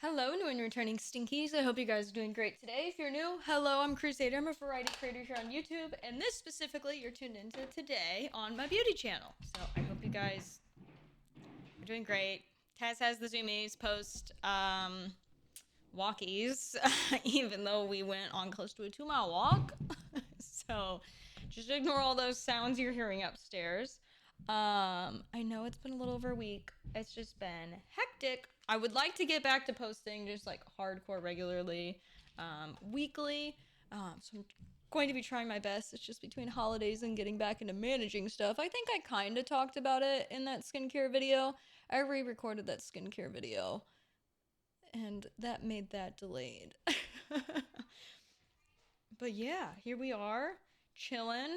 Hello, new and returning Stinkies. I hope you guys are doing great today. If you're new, hello, I'm Kruzadar. I'm a variety creator here on YouTube, and this specifically you're tuned into today on my beauty channel. So I hope you guys are doing great. Taz has the zoomies post walkies, even though we went on close to a 2-mile walk. So just ignore all those sounds you're hearing upstairs. I know it's been a little over a week. It's just been hectic. I would like to get back to posting just like hardcore regularly, weekly. So I'm going to be trying my best. It's just between holidays and getting back into managing stuff. I think I kind of talked about it in that skincare video. I re-recorded that skincare video, and that made that delayed. But yeah, here we are, chilling.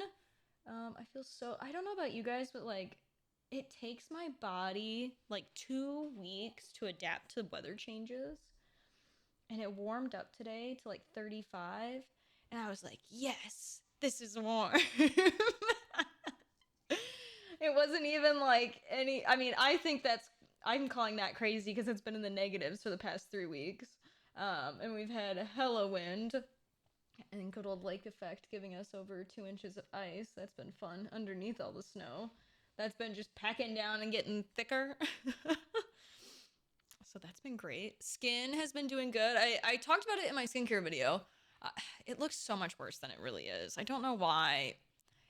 I feel so. I don't know about you guys, but like, it takes my body like 2 weeks to adapt to weather changes. And it warmed up today to like 35. And I was like, yes, this is warm. It wasn't even like any. I mean, I think I'm calling that crazy because it's been in the negatives for the past 3 weeks. And we've had hella wind and good old lake effect giving us over 2 inches of ice. That's been fun underneath all the snow. That's been just packing down and getting thicker. So that's been great. Skin has been doing good. I talked about it in my skincare video. It looks so much worse than it really is. I don't know why.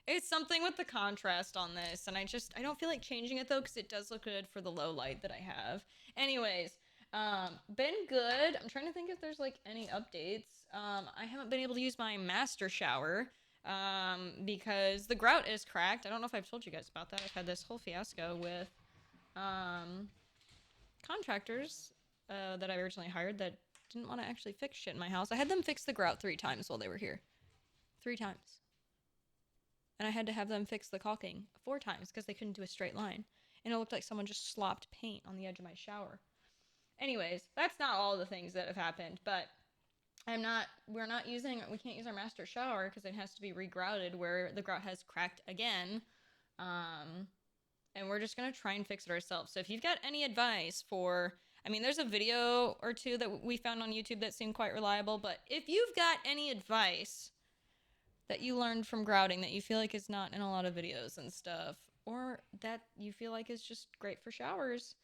It's something with the contrast on this, and I don't feel like changing it though because it does look good for the low light that I have. Anyways, been good. I'm trying to think if there's like any updates. I haven't been able to use my master shower because the grout is cracked. I don't know if I've told you guys about that. I've had this whole fiasco with contractors that I originally hired that didn't want to actually fix shit in my house. I had them fix the grout 3 times while they were here. 3 times. And I had to have them fix the caulking 4 times because they couldn't do a straight line. And it looked like someone just slopped paint on the edge of my shower. Anyways, that's not all the things that have happened, but we can't use our master shower because it has to be regrouted where the grout has cracked again. And we're just going to try and fix it ourselves. So if you've got any advice there's a video or two that we found on YouTube that seemed quite reliable, but if you've got any advice that you learned from grouting that you feel like is not in a lot of videos and stuff, or that you feel like is just great for showers,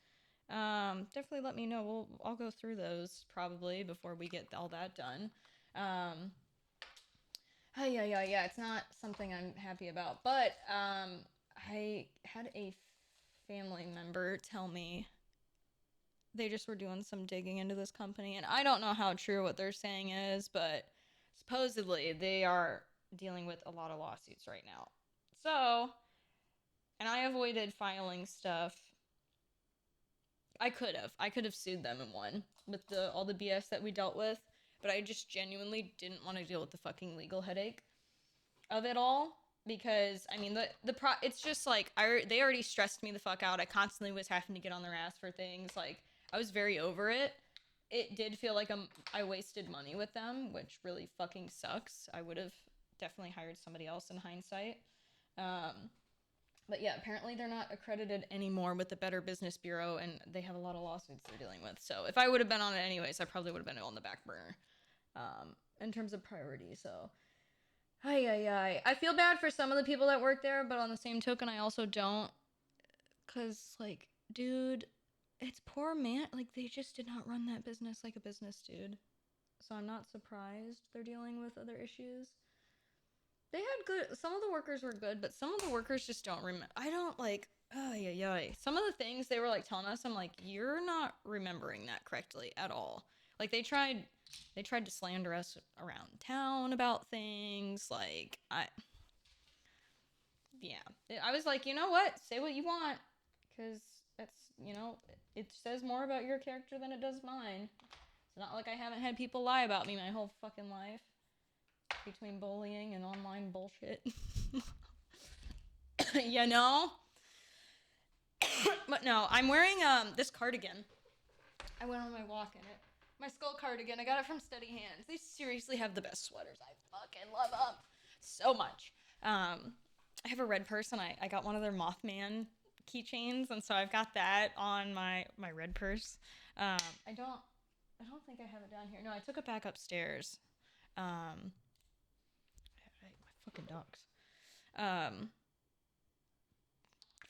definitely let me know. I'll go through those probably before we get all that done. Yeah, it's not something I'm happy about, but I had a family member tell me they just were doing some digging into this company, and I don't know how true what they're saying is, but supposedly they are dealing with a lot of lawsuits right now. So, and I avoided filing stuff. I could have sued them and won with all the BS that we dealt with, but I just genuinely didn't want to deal with the fucking legal headache of it all because it's just like they already stressed me the fuck out. I constantly was having to get on their ass for things. Like, I was very over it. It did feel like I wasted money with them, which really fucking sucks. I would have definitely hired somebody else in hindsight. But yeah, apparently they're not accredited anymore with the Better Business Bureau, and they have a lot of lawsuits they're dealing with. So if I would have been on it anyways, I probably would have been on the back burner in terms of priority. So, I feel bad for some of the people that work there, but on the same token, I also don't. Because, like, dude, it's poor man. Like, they just did not run that business like a business, dude. So I'm not surprised they're dealing with other issues. They had some of the workers were good, but some of the workers just don't remember. I don't like, some of the things they were like telling us, I'm like, you're not remembering that correctly at all. Like, they tried to slander us around town about things. Like, I was like, you know what? Say what you want. Because that's, it says more about your character than it does mine. It's not like I haven't had people lie about me my whole fucking life. Between bullying and online bullshit. you know? But no, I'm wearing this cardigan. I went on my walk in it. My skull cardigan. I got it from Steady Hands. They seriously have the best sweaters. I fucking love them so much. I have a red purse, and I got one of their Mothman keychains, and so I've got that on my red purse. I don't I don't think I have it down here. No, I took it back upstairs. My fucking dogs. I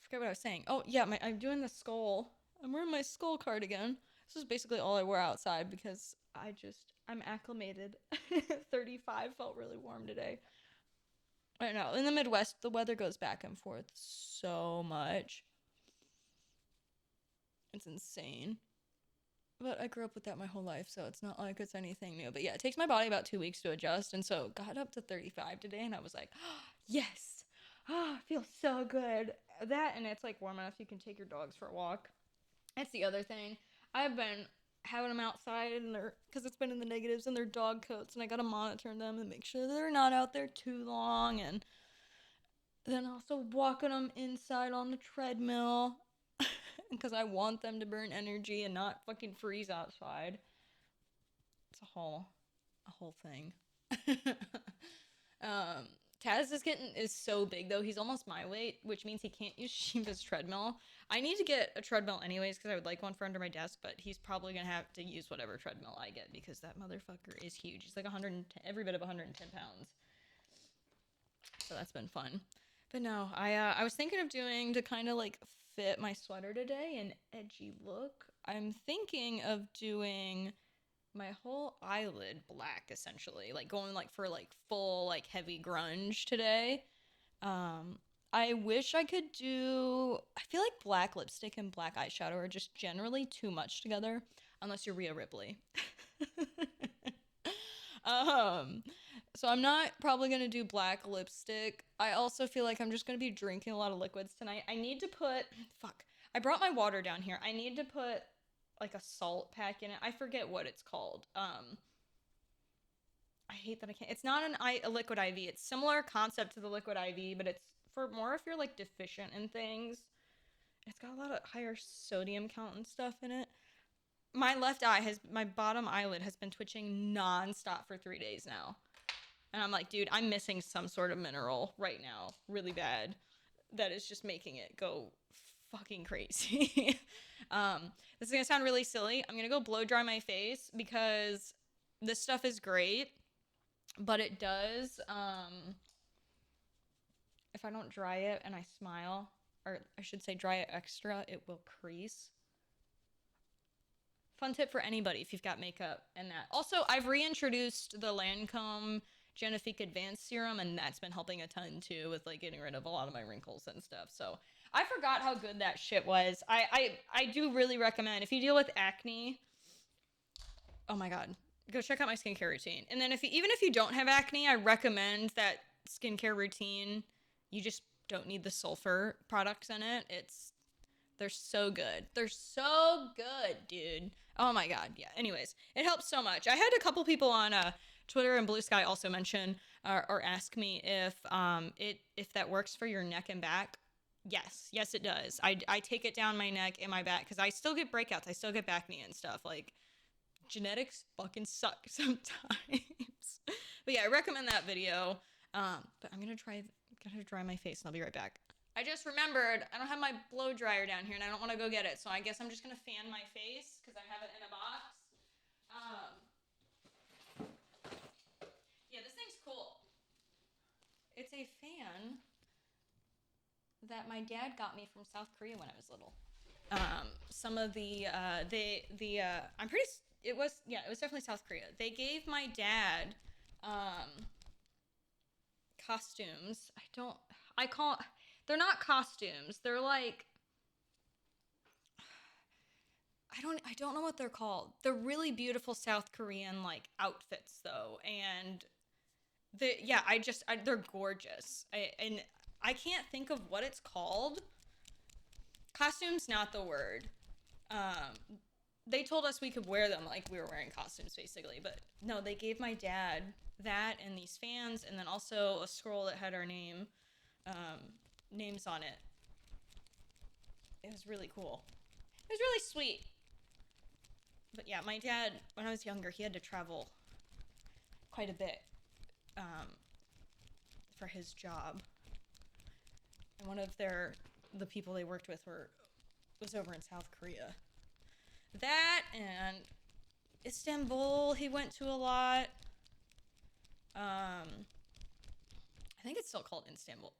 forget what I was saying. Oh yeah, I'm doing the skull. I'm wearing my skull cardigan. This is basically all I wear outside because I'm acclimated. 35 felt really warm today. I don't know. In the Midwest, the weather goes back and forth so much. It's insane. But I grew up with that my whole life, so it's not like it's anything new. But yeah, it takes my body about 2 weeks to adjust, and so got up to 35 today, and I was like, oh, yes, I feel so good. That, and it's like warm enough you can take your dogs for a walk. That's the other thing. I've been having them outside, and because it's been in the negatives, and they're dog coats, and I gotta monitor them and make sure they're not out there too long, and then also walking them inside on the treadmill because I want them to burn energy and not fucking freeze outside. It's a whole thing. Taz is so big though. He's almost my weight, which means he can't use Shiva's treadmill. I need to get a treadmill anyways because I would like one for under my desk, but he's probably gonna have to use whatever treadmill I get because that motherfucker is huge. He's like 110, every bit of 110 pounds. So that's been fun. But no, I was thinking of doing to kind of like fit my sweater today an edgy look. I'm thinking of doing my whole eyelid black essentially, like going like for like full like heavy grunge today. I wish I could do, I feel like black lipstick and black eyeshadow are just generally too much together unless you're Rhea Ripley. So I'm not probably gonna do black lipstick. I also feel like I'm just gonna be drinking a lot of liquids tonight. I need to put, I brought my water down here. I need to put like a salt pack in it. I forget what it's called. I hate that I can't. It's not a liquid IV. It's similar concept to the liquid IV, but it's for more if you're like deficient in things. It's got a lot of higher sodium count and stuff in it. My my bottom eyelid has been twitching nonstop for 3 days now. And I'm like, dude, I'm missing some sort of mineral right now, really bad, that is just making it go fucking crazy. This is gonna sound really silly. I'm gonna go blow dry my face because this stuff is great, but it does, if I don't dry it and I smile, or I should say dry it extra, it will crease. Fun tip for anybody if you've got makeup and that. Also, I've reintroduced the Lancome Genifique Advanced Serum, and that's been helping a ton too with like getting rid of a lot of my wrinkles and stuff. So I forgot how good that shit was. I do really recommend if you deal with acne. Oh my god, go check out my skincare routine. And then even if you don't have acne, I recommend that skincare routine. You just don't need the sulfur products in it. They're so good. They're so good, dude. Oh my god, yeah. Anyways, it helps so much. I had a couple people on Twitter and Blue Sky also mention or ask me if that works for your neck and back. Yes it does. I take it down my neck and my back because I still get breakouts. I still get back knee and stuff. Like, genetics fucking suck sometimes. But yeah, I recommend that video. But I'm gonna dry my face and I'll be right back. I just remembered I don't have my blow dryer down here and I don't want to go get it, so I guess I'm just gonna fan my face because I have it in a box. Yeah, this thing's cool. It's a fan that my dad got me from South Korea when I was little. Some of it was definitely South Korea. They gave my dad costumes. They're not costumes. They're like, I don't know what they're called. They're really beautiful South Korean like outfits though, and they're gorgeous. And I can't think of what it's called. Costume's not the word. They told us we could wear them like we were wearing costumes basically, but no, they gave my dad that and these fans, and then also a scroll that had our names on it. It was really cool. It was really sweet. But yeah, my dad, when I was younger, he had to travel quite a bit for his job. And one of the people they worked with was over in South Korea. That and Istanbul, he went to a lot. I think it's still called Istanbul.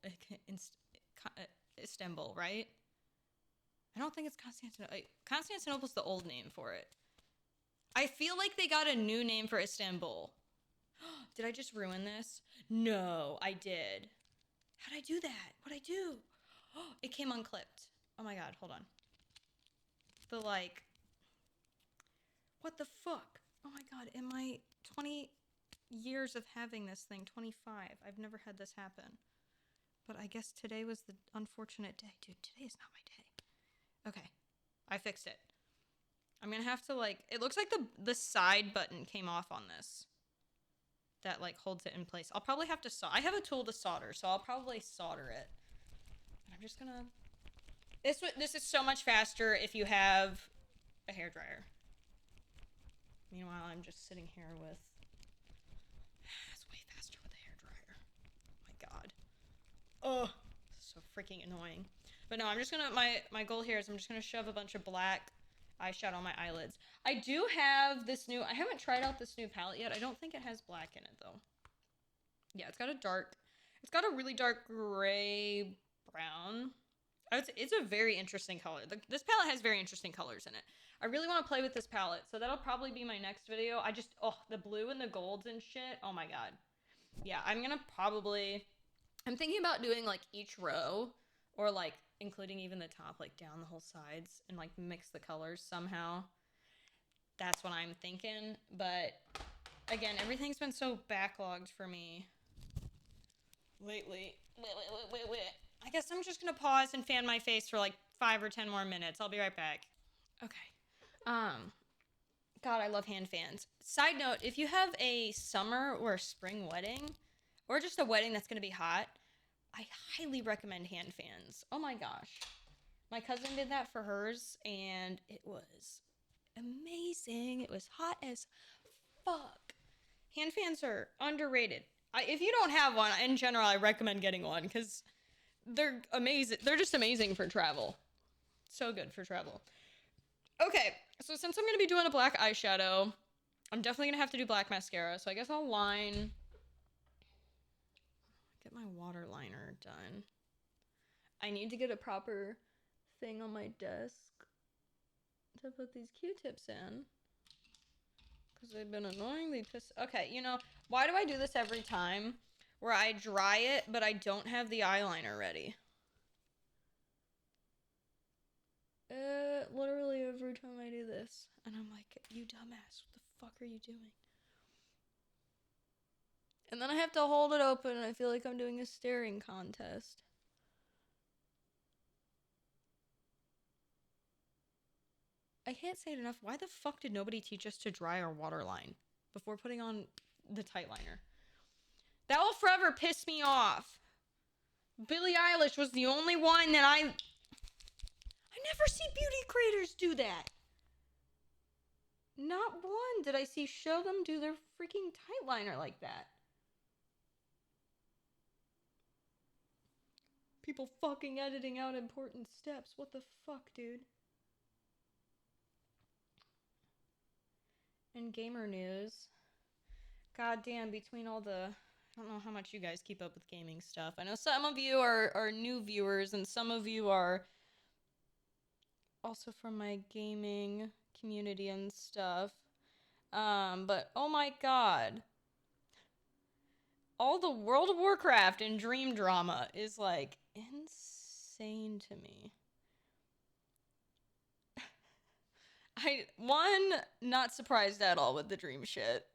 Istanbul, right? I don't think it's Constantinople. Constantinople's the old name for it. I feel like they got a new name for Istanbul. Did I just ruin this? No, I did. How'd I do that? What'd I do? It came unclipped. Oh my god, hold on. What the fuck? Oh my god, in my 20 years of having this thing, 25, I've never had this happen. But I guess today was the unfortunate day. Dude, today is not my day. Okay, I fixed it. I'm gonna have to, like, it looks like the side button came off on this. That, like, holds it in place. I'll probably have to I have a tool to solder, so I'll probably solder it. And I'm just gonna... This is so much faster if you have a hairdryer. Meanwhile, I'm just sitting here with... It's way faster with a hairdryer. Oh my god. Oh, so freaking annoying. But no, I'm just gonna... My goal here is I'm just gonna shove a bunch of black eyeshadow on my eyelids. I do have this new... I haven't tried out this new palette yet. I don't think it has black in it, though. Yeah, it's got a dark... It's got a really dark gray brown. It's a very interesting color. This palette has very interesting colors in it. I really want to play with this palette, so that'll probably be my next video. The blue and the golds and shit. Oh my god. Yeah, I'm thinking about doing, like, each row, or, like, including even the top, like, down the whole sides, and, like, mix the colors somehow. That's what I'm thinking, but, again, everything's been so backlogged for me lately. I guess I'm just gonna pause and fan my face for, like, 5 or 10 more minutes. I'll be right back. Okay. God, I love hand fans. Side note, if you have a summer or a spring wedding, or just a wedding that's gonna be hot, I highly recommend hand fans. Oh my gosh. My cousin did that for hers, and it was amazing. It was hot as fuck. Hand fans are underrated. If you don't have one, in general, I recommend getting one, because they're amazing. They're just amazing for travel. So good for travel. Okay, so since I'm going to be doing a black eyeshadow, I'm definitely going to have to do black mascara, so I guess I'll get my waterliner done. I need to get a proper thing on my desk to put these Q-tips in, because they've been annoyingly pissed. Okay, you know, why do I do this every time? Where I dry it, but I don't have the eyeliner ready. Literally every time I do this. And I'm like, you dumbass, what the fuck are you doing? And then I have to hold it open, and I feel like I'm doing a staring contest. I can't say it enough. Why the fuck did nobody teach us to dry our waterline before putting on the tight liner? That will forever piss me off. Billie Eilish was the only one that I never see beauty creators do that. Not one did I see show them do their freaking tight liner like that. People fucking editing out important steps. What the fuck, dude? And gamer news. Goddamn, between all the... I don't know how much you guys keep up with gaming stuff. I know some of you are new viewers, and some of you are also from my gaming community and stuff. But oh my god. All the World of Warcraft and Dream drama is, like, insane to me. Not surprised at all with the Dream shit.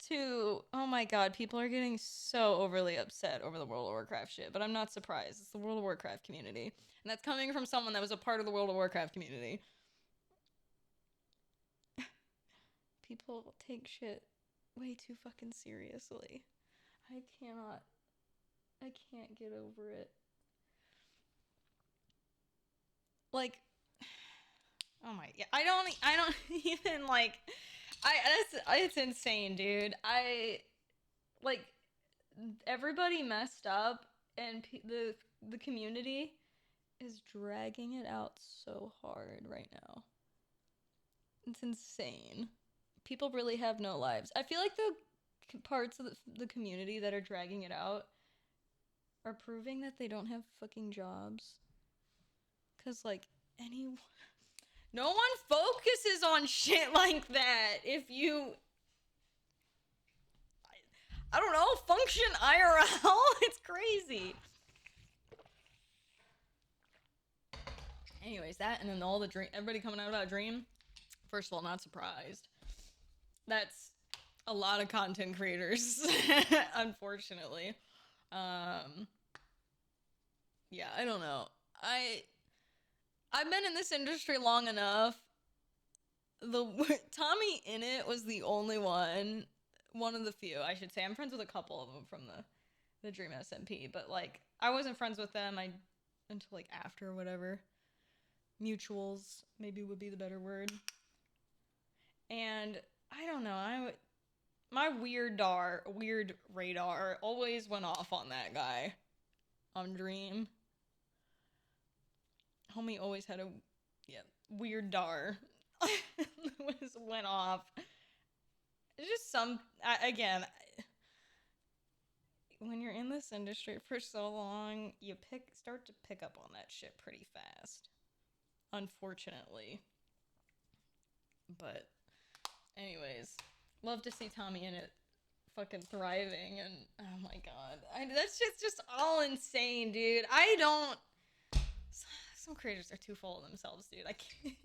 Two, oh my god, people are getting so overly upset over the World of Warcraft shit, but I'm not surprised. It's the World of Warcraft community. And that's coming from someone that was a part of the World of Warcraft community. People take shit way too fucking seriously. I can't get over it. Like, oh my, yeah, I don't even, like, it's insane, dude. Everybody messed up, and the community is dragging it out so hard right now. It's insane. People really have no lives. I feel like the parts of the community that are dragging it out are proving that they don't have fucking jobs. Cause like no one focuses on shit like that. If you, I don't know, function IRL, it's crazy. Anyways, that and then all the dream, everybody coming out about Dream. First of all, not surprised. That's a lot of content creators, unfortunately. Yeah, I don't know. I've been in this industry long enough. The Tommy in it was the only one of the few, I should say. I'm friends with a couple of them from the Dream SMP, but like I wasn't friends with them until like after or whatever. Mutuals maybe would be the better word. And I don't know, my weird radar always went off on that guy on Dream. Homie always had a weird dar. Went off. It's just again, when you're in this industry for so long, you start to pick up on that shit pretty fast. Unfortunately. But anyways, love to see Tommy in it fucking thriving, and oh my god. That's just all insane, dude. Some creators are too full of themselves, dude. I can't.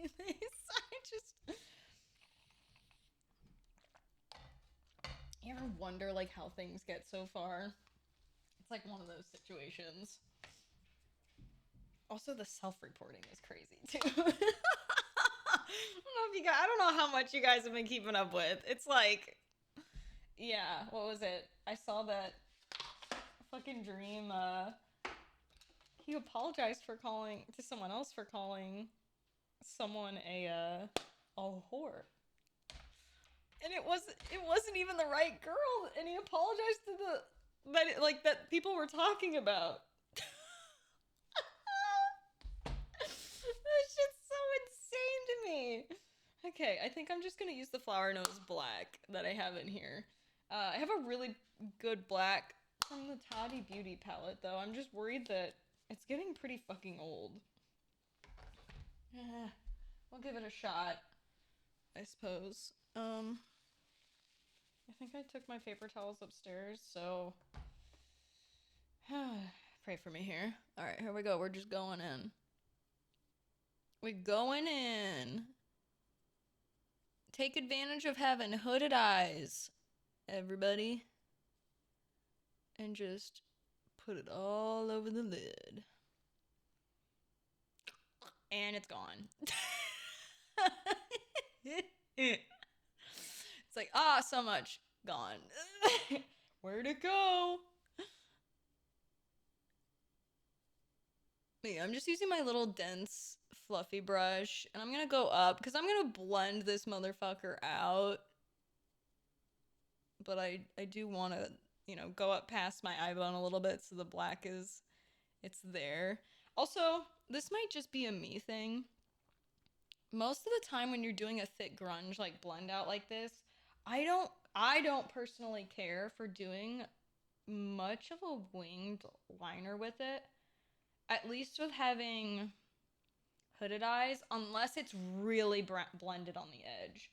You ever wonder like how things get so far? It's like one of those situations. Also, the self-reporting is crazy too. I don't know how much you guys have been keeping up with. It's like, yeah, what was it? I saw that fucking Dream, he apologized for calling to someone else for calling someone a whore. And it wasn't even the right girl, and he apologized to that people were talking about. That shit's so insane to me. Okay, I think I'm just gonna use the Flower Nose Black that I have in here. I have a really good black from the Toddy Beauty palette, though. I'm just worried that it's getting pretty fucking old. We'll give it a shot, I suppose. I think I took my paper towels upstairs, so pray for me here. All right, here we go. We're just going in. We're going in. Take advantage of having hooded eyes, everybody. And just put it all over the lid. And it's gone. It's like, so much gone. Where'd it go? Yeah, I'm just using my little dense, fluffy brush, and I'm gonna go up, because I'm gonna blend this motherfucker out. But I do want to, go up past my eye bone a little bit so the black it's there. Also, this might just be a me thing. Most of the time when you're doing a thick grunge, like blend out like this, I don't personally care for doing much of a winged liner with it. At least with having hooded eyes, unless it's really blended on the edge.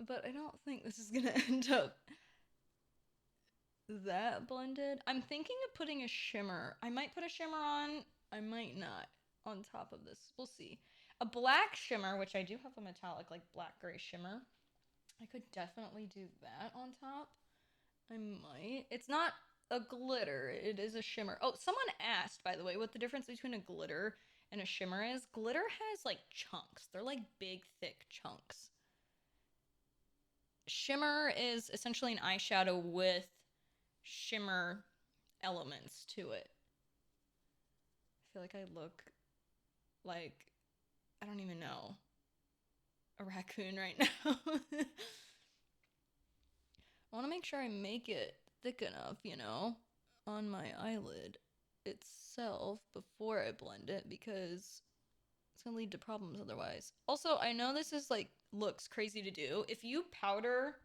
But I don't think this is gonna end up that blended. I'm thinking of putting a shimmer. I might put a shimmer on, I might not, on top of this. We'll see. A black shimmer, which I do have a metallic, like black gray shimmer. I could definitely do that on top. I might. It's not a glitter, it is a shimmer. Oh, someone asked, by the way, what the difference between a glitter and a shimmer is. Glitter has like chunks. They're like big, thick chunks. Shimmer is essentially an eyeshadow with shimmer elements to it. I feel like I look like, I don't even know, a raccoon right now. I want to make sure I make it thick enough, on my eyelid. itself before I blend it because it's gonna lead to problems otherwise. Also, I know this is like looks crazy to do. If you powder,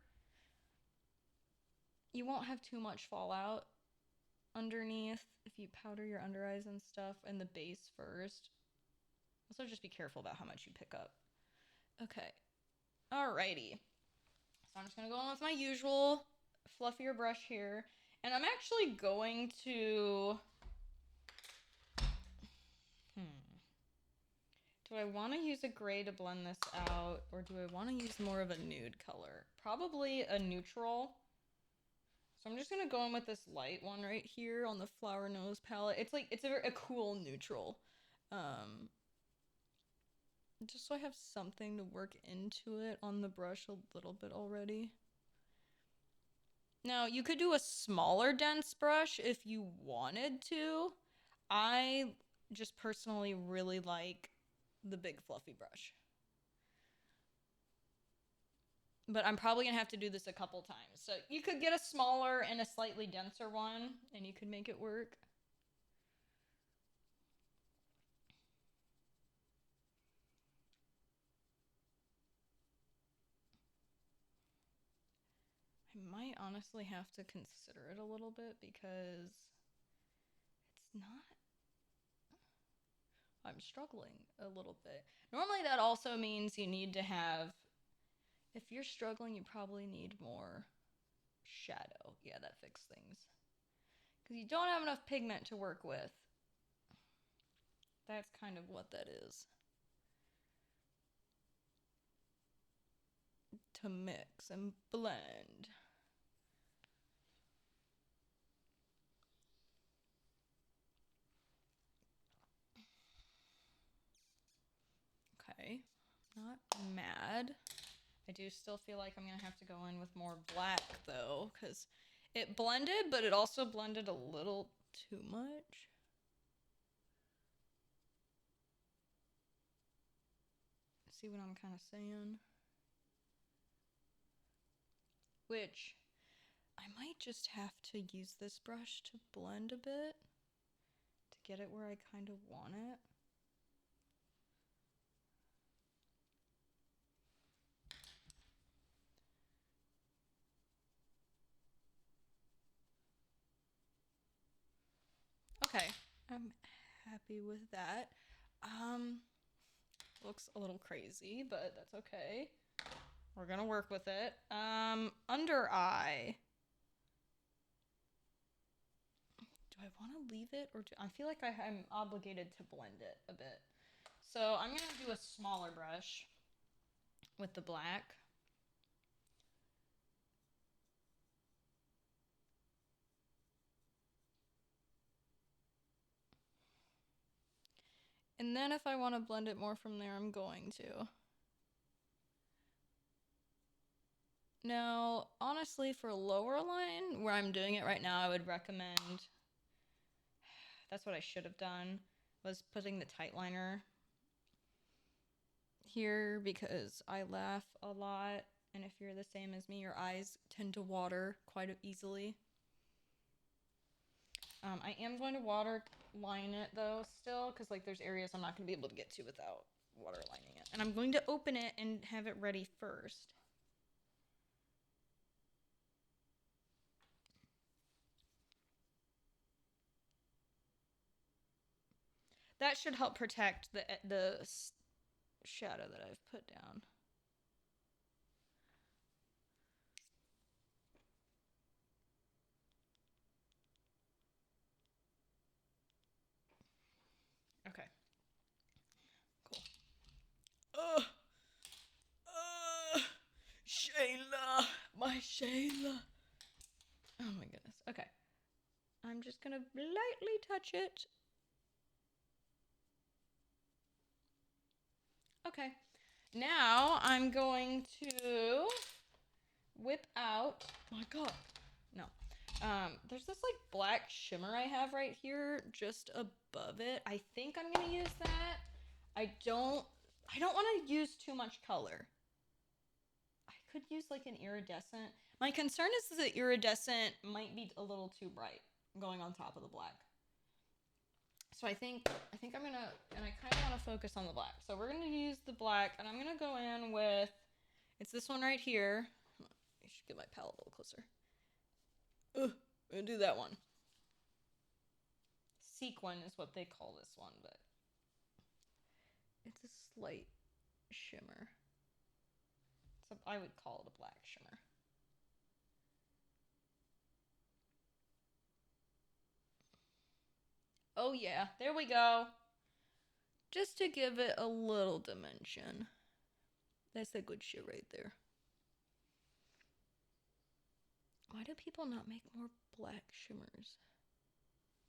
you won't have too much fallout underneath if you powder your under eyes and stuff and the base first. Also, just be careful about how much you pick up. Okay. Alrighty. So I'm just gonna go on with my usual fluffier brush here. And I'm actually going to... Do I want to use a gray to blend this out, or do I want to use more of a nude color? Probably a neutral. So I'm just going to go in with this light one right here on the Flower Nose palette. It's like, it's a cool neutral. Just so I have something to work into it on the brush a little bit already. Now, you could do a smaller dense brush if you wanted to. I just personally really like the big fluffy brush. But I'm probably gonna have to do this a couple times. So you could get a smaller and a slightly denser one, and you could make it work. I might honestly have to consider it a little bit because it's not... I'm struggling a little bit. Normally that also means you need to have... If you're struggling, you probably need more shadow. Yeah, that fixes things. Because you don't have enough pigment to work with. That's kind of what that is. To mix and blend. Okay, not mad. I do still feel like I'm gonna have to go in with more black though, because it blended, but it also blended a little too much. See what I'm kind of saying? Which I might just have to use this brush to blend a bit to get it where I kind of want it. Okay, I'm happy with that. Looks a little crazy, but that's okay. We're gonna work with it. Under eye. Do I want to leave it, or I feel like I'm obligated to blend it a bit. So I'm gonna do a smaller brush with the black. And then if I want to blend it more from there, I'm going to. Now, honestly, for lower line, where I'm doing it right now, I would recommend, that's what I should have done, was putting the tight liner here because I laugh a lot. And if you're the same as me, your eyes tend to water quite easily. I am going to waterline it though still, because like there's areas I'm not going to be able to get to without waterlining it. And I'm going to open it and have it ready first. That should help protect the shadow that I've put down. Okay. Cool. Shayla! My Shayla! Oh my goodness. Okay. I'm just gonna lightly touch it. Okay. Now I'm going to whip out... Oh my god. No. There's this like black shimmer I have right here just above it. I think I'm gonna use that. I don't want to use too much color. I could use like an iridescent. My concern is that iridescent might be a little too bright going on top of the black. So I think I'm gonna, and I kind of want to focus on the black. So we're gonna use the black, and I'm gonna go in with, it's this one right here. I should get my palette a little closer. I'm gonna do that one. Sequin is what they call this one, but it's a slight shimmer. So I would call it a black shimmer. Oh yeah, there we go. Just to give it a little dimension. That's that good shit right there. Why do people not make more black shimmers?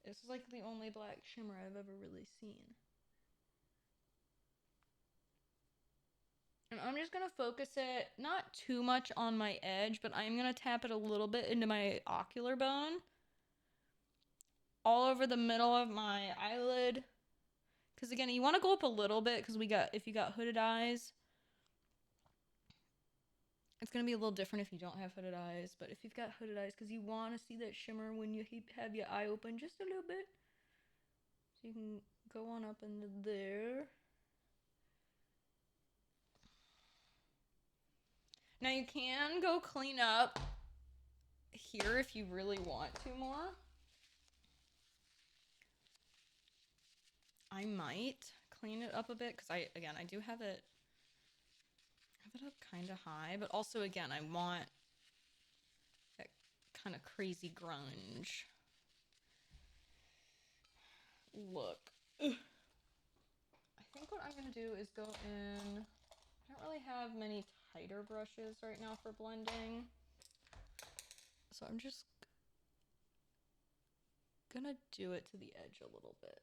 This is like the only black shimmer I've ever really seen. And I'm just gonna focus it, not too much on my edge, but I'm gonna tap it a little bit into my ocular bone. All over the middle of my eyelid. Because again, you want to go up a little bit, because if you got hooded eyes, it's going to be a little different if you don't have hooded eyes. But if you've got hooded eyes, because you want to see that shimmer when you have your eye open just a little bit. So you can go on up into there. Now you can go clean up here if you really want to more. I might clean it up a bit, because I do have it up kind of high, but also again, I want that kind of crazy grunge look. Ugh. I think what I'm gonna do is go in, I don't really have many tighter brushes right now for blending, so I'm just gonna do it to the edge a little bit.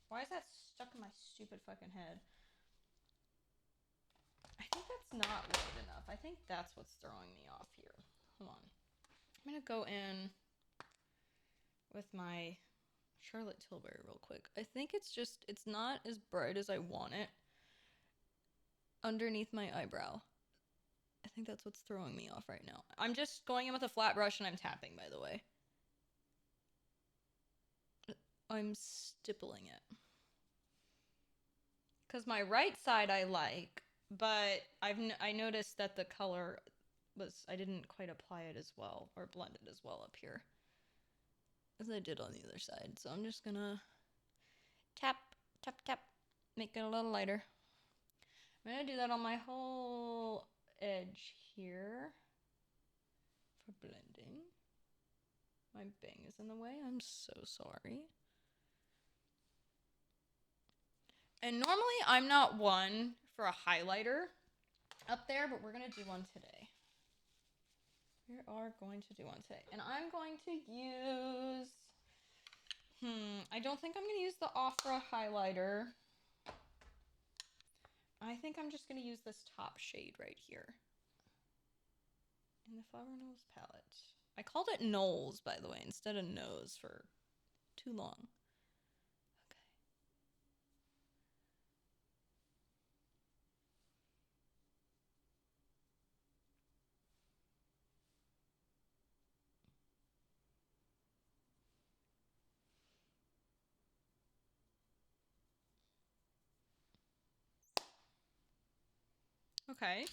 Why is that stuck in my stupid fucking head? I think that's not light enough. I think that's what's throwing me off here. Hold on. I'm gonna go in with my Charlotte Tilbury real quick. I think it's not as bright as I want it underneath my eyebrow. I think that's what's throwing me off right now. I'm just going in with a flat brush and I'm tapping, by the way. I'm stippling it. Because my right side I like, but I noticed that the color I didn't quite apply it as well, or blend it as well up here as I did on the other side. So I'm just gonna tap, tap, tap, make it a little lighter. I'm gonna do that on my whole edge here for blending. My bang is in the way. I'm so sorry. And normally I'm not one for a highlighter up there, but we're gonna do one today. We are going to do one today. And I'm going to use, I don't think I'm gonna use the Ofra highlighter. I think I'm just gonna use this top shade right here in the Flower Knowles palette. I called it Knowles, by the way, instead of Nose for too long. Okay.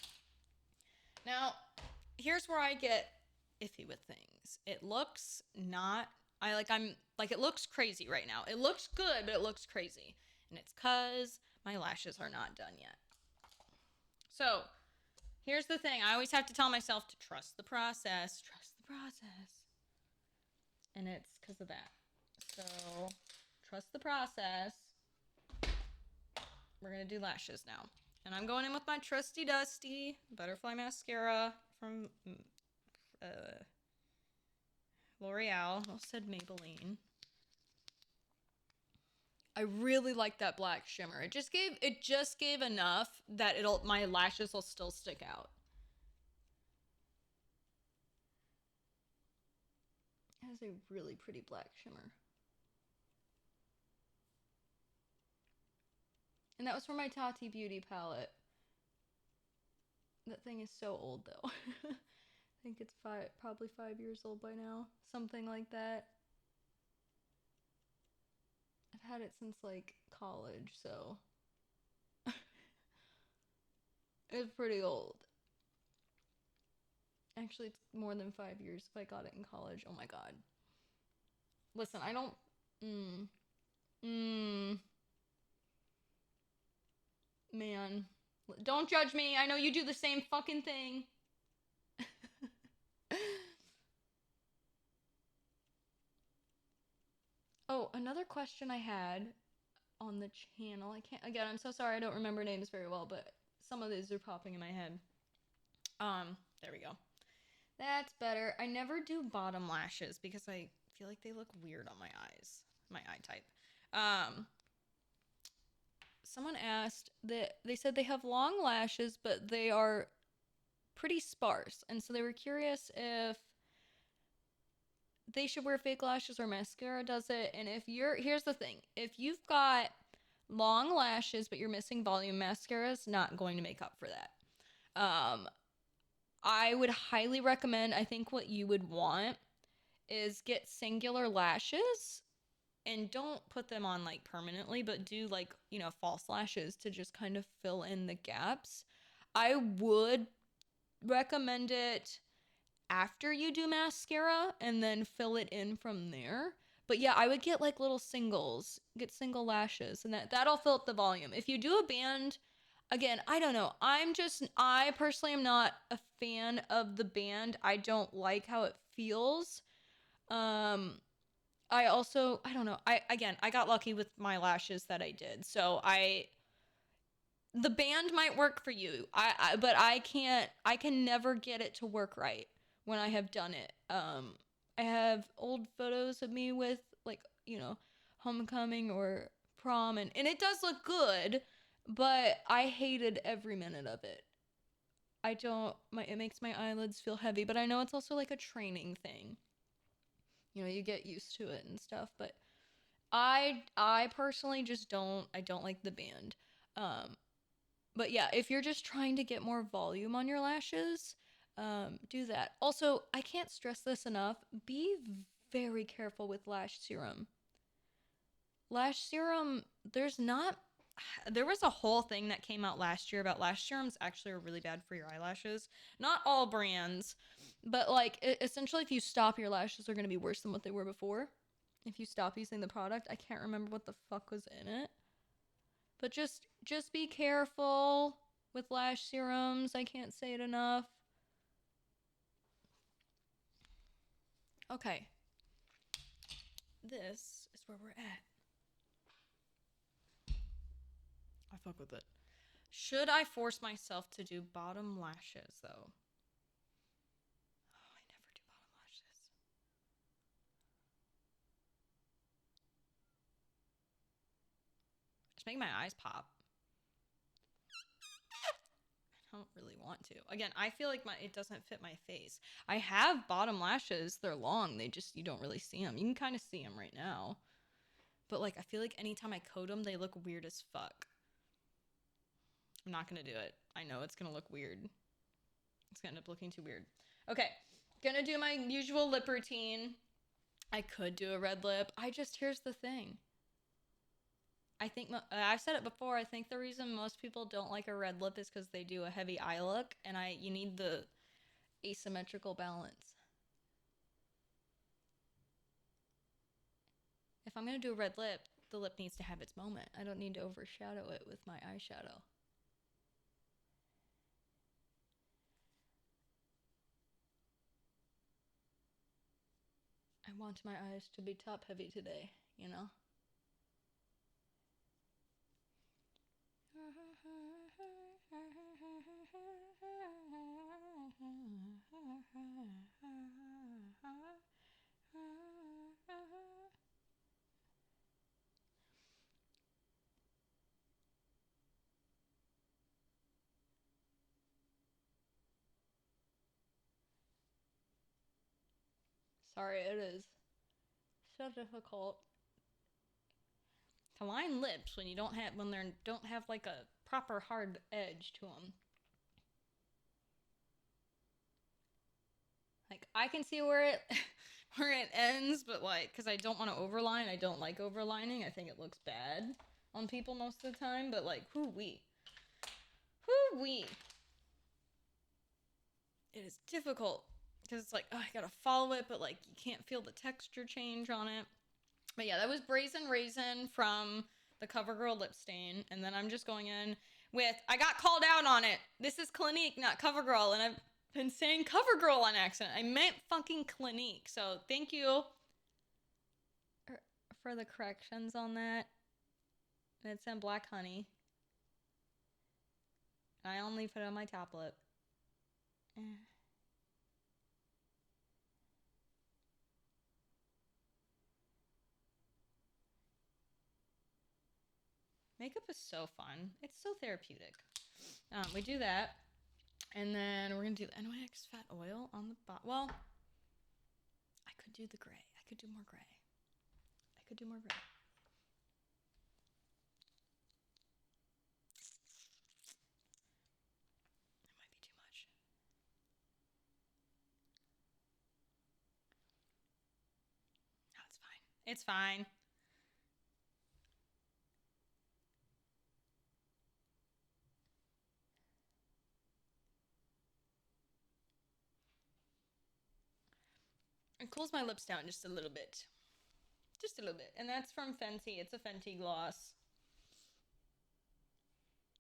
Now, here's where I get iffy with things. It looks not, it looks crazy right now. It looks good, but it looks crazy. And it's because my lashes are not done yet. So, here's the thing. I always have to tell myself to trust the process. Trust the process. And it's because of that. So, trust the process. We're going to do lashes now. And I'm going in with my trusty dusty butterfly mascara from L'Oreal. I said Maybelline. I really like that black shimmer. It just gave enough that my lashes will still stick out. has a really pretty black shimmer. And that was from my Tati Beauty palette. That thing is so old though. I think it's probably 5 years old by now. Something like that. I've had it since like college, so it's pretty old. Actually, it's more than 5 years if I got it in college. Oh my god. Listen, I don't. Mm, man. Don't judge me. I know you do the same fucking thing. Oh, another question I had on the channel. I can't. Again, I'm so sorry. I don't remember names very well, but some of these are popping in my head. There we go. That's better. I never do bottom lashes because I feel like they look weird on my eyes. My eye type. Someone asked that they said they have long lashes, but they are pretty sparse. And so they were curious if they should wear fake lashes or mascara does it. And if here's the thing, if you've got long lashes but you're missing volume, mascara is not going to make up for that. I would highly recommend, I think what you would want is get singular lashes and don't put them on like permanently, but do like, false lashes to just kind of fill in the gaps. I would recommend it after you do mascara and then fill it in from there. But yeah, I would get like little singles, get single lashes, and that'll fill up the volume. If you do a band, again, I don't know. I personally am not a fan of the band. I don't like how it feels. I don't know. I got lucky with my lashes that I did. So the band might work for you. But I can never get it to work right when I have done it. I have old photos of me with like, homecoming or prom and it does look good, but I hated every minute of it. It makes my eyelids feel heavy, but I know it's also like a training thing. You get used to it and stuff, but I personally just don't like the band. But yeah, if you're just trying to get more volume on your lashes, do that. Also, I can't stress this enough. Be very careful with lash serum. Lash serum, there was a whole thing that came out last year about lash serums actually are really bad for your eyelashes. Not all brands, but like essentially if you stop, your lashes are going to be worse than what they were before. If you stop using the product, I can't remember what the fuck was in it. But just be careful with lash serums. I can't say it enough. Okay. This is where we're at. I fuck with it. Should I force myself to do bottom lashes, though? Oh, I never do bottom lashes. Just make my eyes pop. I don't really want to. Again, I feel like it doesn't fit my face. I have bottom lashes. They're long. You don't really see them. You can kind of see them right now. But like, I feel like anytime I coat them, they look weird as fuck. I'm not going to do it. I know it's going to look weird. It's going to end up looking too weird. Okay. Gonna do my usual lip routine. I could do a red lip. Here's the thing. I think, I've said it before, I think the reason most people don't like a red lip is because they do a heavy eye look, and you need the asymmetrical balance. If I'm gonna do a red lip, the lip needs to have its moment. I don't need to overshadow it with my eyeshadow. I want my eyes to be top heavy today, Sorry, it is. So difficult to line lips when you don't have like a proper hard edge to them. Like I can see where it where it ends, but like because I don't want to overline. I don't like overlining. I think it looks bad on people most of the time. But like whoo-wee. It is difficult because it's like, oh, I gotta follow it, but like you can't feel the texture change on it. But yeah, that was Brazen Raisin from the CoverGirl lip stain. And then I'm just going in with, I got called out on it. This is Clinique, not CoverGirl. And I've been saying CoverGirl on accident. I meant fucking Clinique. So thank you for the corrections on that. It's in Black Honey. I only put it on my top lip. Makeup is so fun. It's so therapeutic. We do that. And then we're going to do the NYX Fat Oil on the bottom. Well, I could do the gray. I could do more gray. It might be too much. No, it's fine. It's fine. It cools my lips down just a little bit. Just a little bit. And that's from Fenty. It's a Fenty gloss.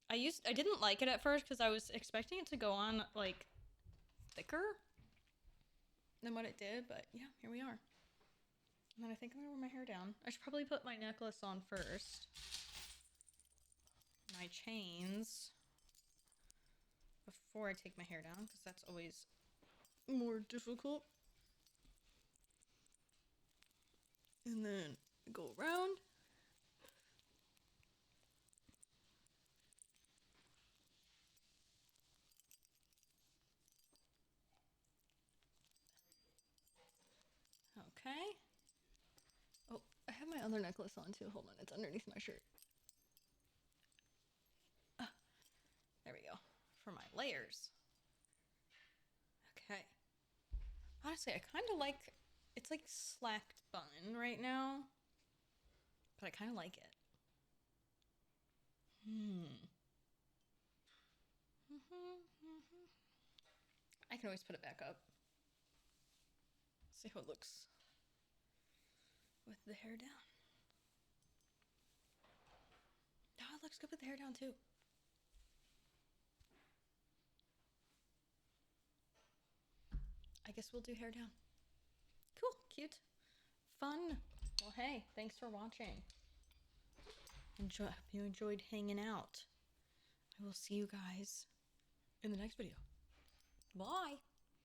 I didn't like it at first because I was expecting it to go on like thicker than what it did, but yeah, here we are. And then I think I'm gonna wear my hair down. I should probably put my necklace on first. My chains before I take my hair down because that's always more difficult. And then go around. Okay. Oh, I have my other necklace on too. Hold on, it's underneath my shirt. There we go. For my layers. Okay. Honestly, I kind of like, it's like slacked bun right now, but I kind of like it. I can always put it back up. See how it looks with the hair down. Oh, it looks good with the hair down too. I guess we'll do hair down. Cool, cute, fun. Well, hey, thanks for watching. Hope you enjoyed hanging out. I will see you guys in the next video. Bye.